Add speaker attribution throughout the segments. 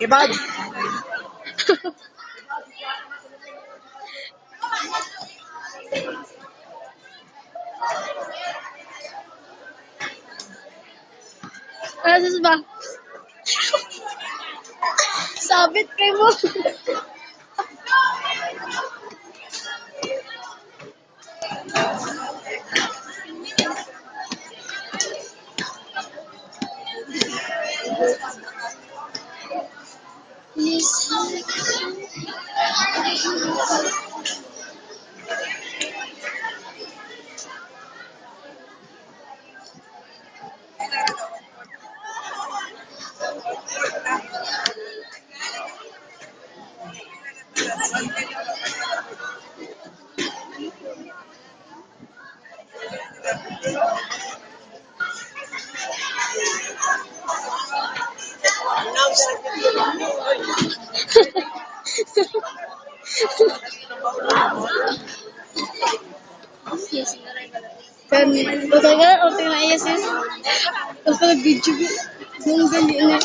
Speaker 1: Ibag!
Speaker 2: Ano ba? Sabit kay mo. Yes. Kan, talaga, okay na iya sis. Tapos pala video ko. Yung ganyan na.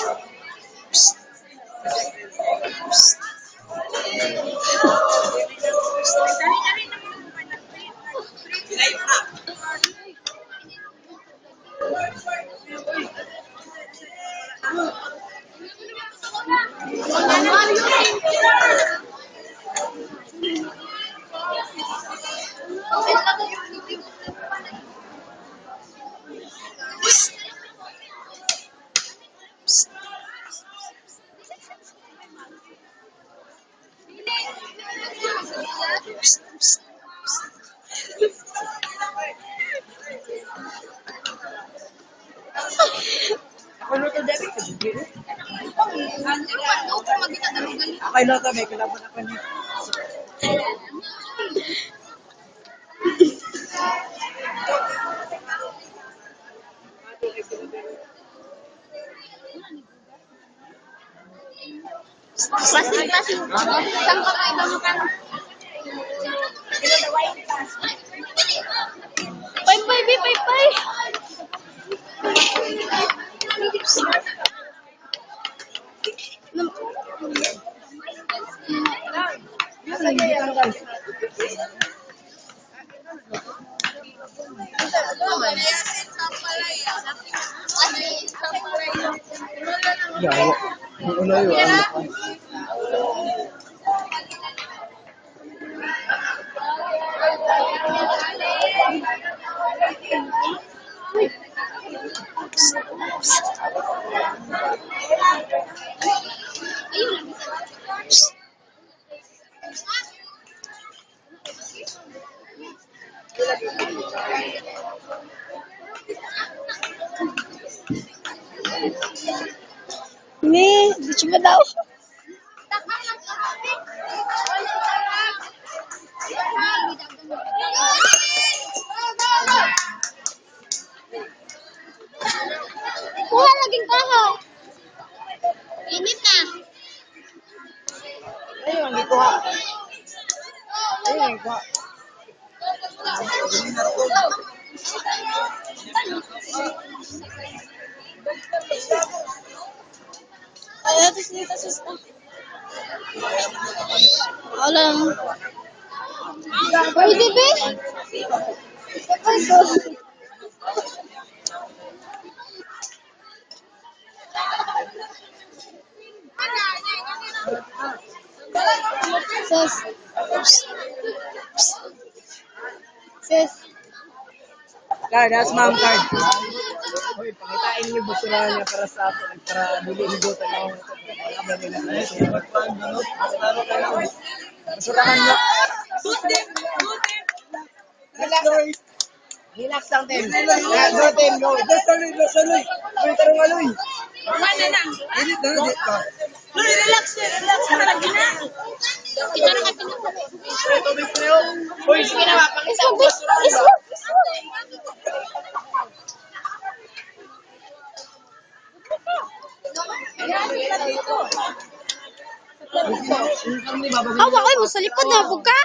Speaker 1: Ano to, Debbie? Okay na to, may kalaban ako niya.
Speaker 2: Plastic. Saan ka kayo mamukan? Pay, pay.
Speaker 1: Yawa. Ang ulo yun, ano pa?
Speaker 2: Ini, cuma tahu. Kuha laging kaho. Init na.
Speaker 1: Ayun, ang gikuha. Ayun, ang gikuha.
Speaker 2: Ayan, dito sis. Alam. Pwede ba? Sis.
Speaker 1: Card, that's ma'am card. Hoy, pangitain niyo basura niya para sa ato, para dili higotan ako. Basurahan niyo. Let's go. Relax lang, Tem. Go, Tem, go. Saloy. Uy, tarong aloy.
Speaker 3: Mana na.
Speaker 1: Init na, init ka.
Speaker 3: Loy, relax na lagi na. Kita na kami na.
Speaker 1: Tubig ko yun. Uy, sige na, mapakita ko basura.
Speaker 2: Awa ko mo sa likod na buka.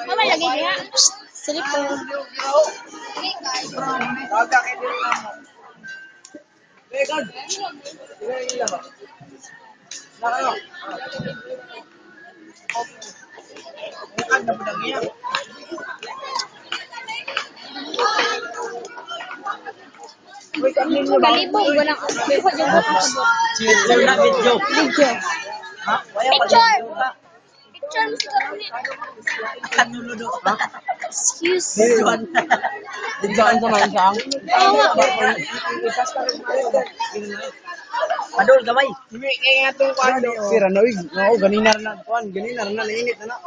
Speaker 3: Mama lagi niya.
Speaker 2: Sa likod.
Speaker 1: Begad. Nakayo. Begad na budang iya. Wait, ang ninyo ba?
Speaker 2: Kalibog ba na?
Speaker 1: Video na video.
Speaker 2: Video.
Speaker 1: Ha?
Speaker 2: Picture. Picture mo siguro ni.
Speaker 1: Kanunudo.
Speaker 2: Excuse.
Speaker 1: Videoan. Videoan sa man siyang. Adol gamay. Kaya nga itong kwando. Sira na wig. Oo, ganinar na. Ganinar na. Nainit na na.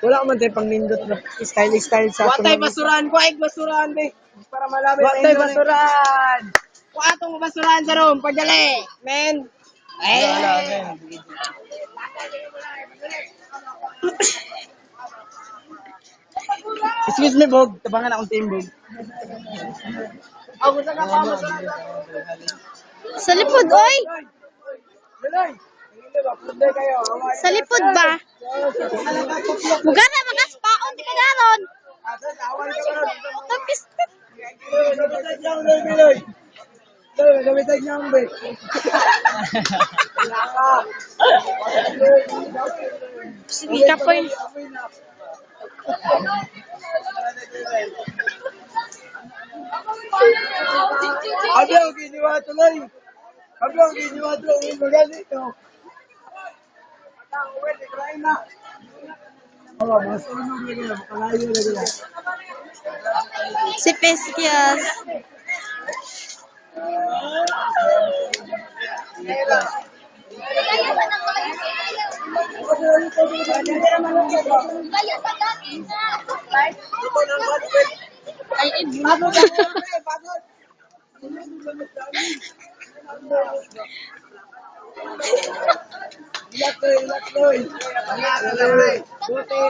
Speaker 1: Wala ka man tayo pang nindot na style sa
Speaker 4: Watay basurahan ko, ay basurahan be. Para malaman
Speaker 1: Watay basurahan!
Speaker 4: Atong basurahan sa room, padali. Men. Ay.
Speaker 1: Excuse me, Bog. Tabangan akong team, Bog.
Speaker 4: Ako sa kapamasahan.
Speaker 2: Sa likod, oy.
Speaker 4: Daloy. Hindi kayo.
Speaker 2: Sa likod ba? Buga na, magaspaon, di ka garon.
Speaker 4: Awan ka ba?
Speaker 2: Tapis.
Speaker 4: Gamitan niya ang Daloy. Gamitan niya ang be.
Speaker 2: Sige ka po yun.
Speaker 4: Abi ang giniwa tuloy. Abi ang giniwa tuloy. Magalit to. Patang uwi, tikrain na. Oo, mas unong lagi na. Makalayo lagi na.
Speaker 2: Si Peskias.
Speaker 3: Ay,
Speaker 4: Relax, Loy. Buti.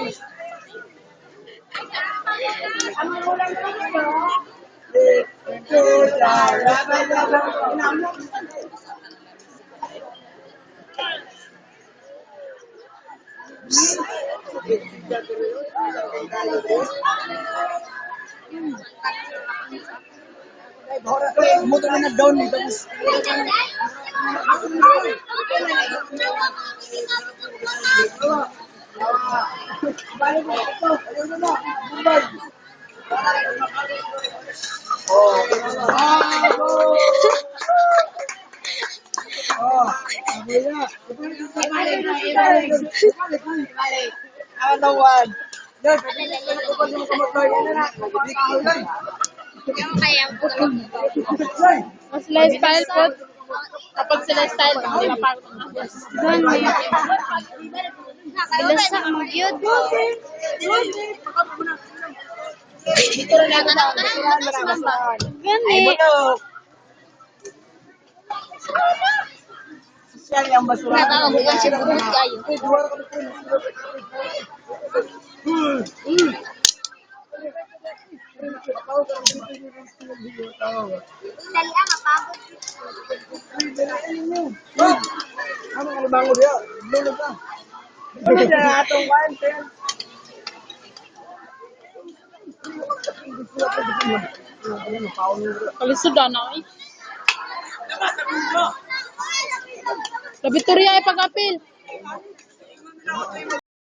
Speaker 4: Motor na nag-down dito. Balik mo ito. Ayun na. Bumbay.
Speaker 3: Mas sila style po. Kapag sila style, hindi mapagod na.
Speaker 2: Gani. Bilasa mo yun. Gani.
Speaker 4: Social yung basura.
Speaker 3: Natawag ko kasi buhos kayo.
Speaker 4: Ano ang bango dia? Lulog ka. Ano na atong content?
Speaker 3: Kalisod na eh. Labitorya ay pag-apil.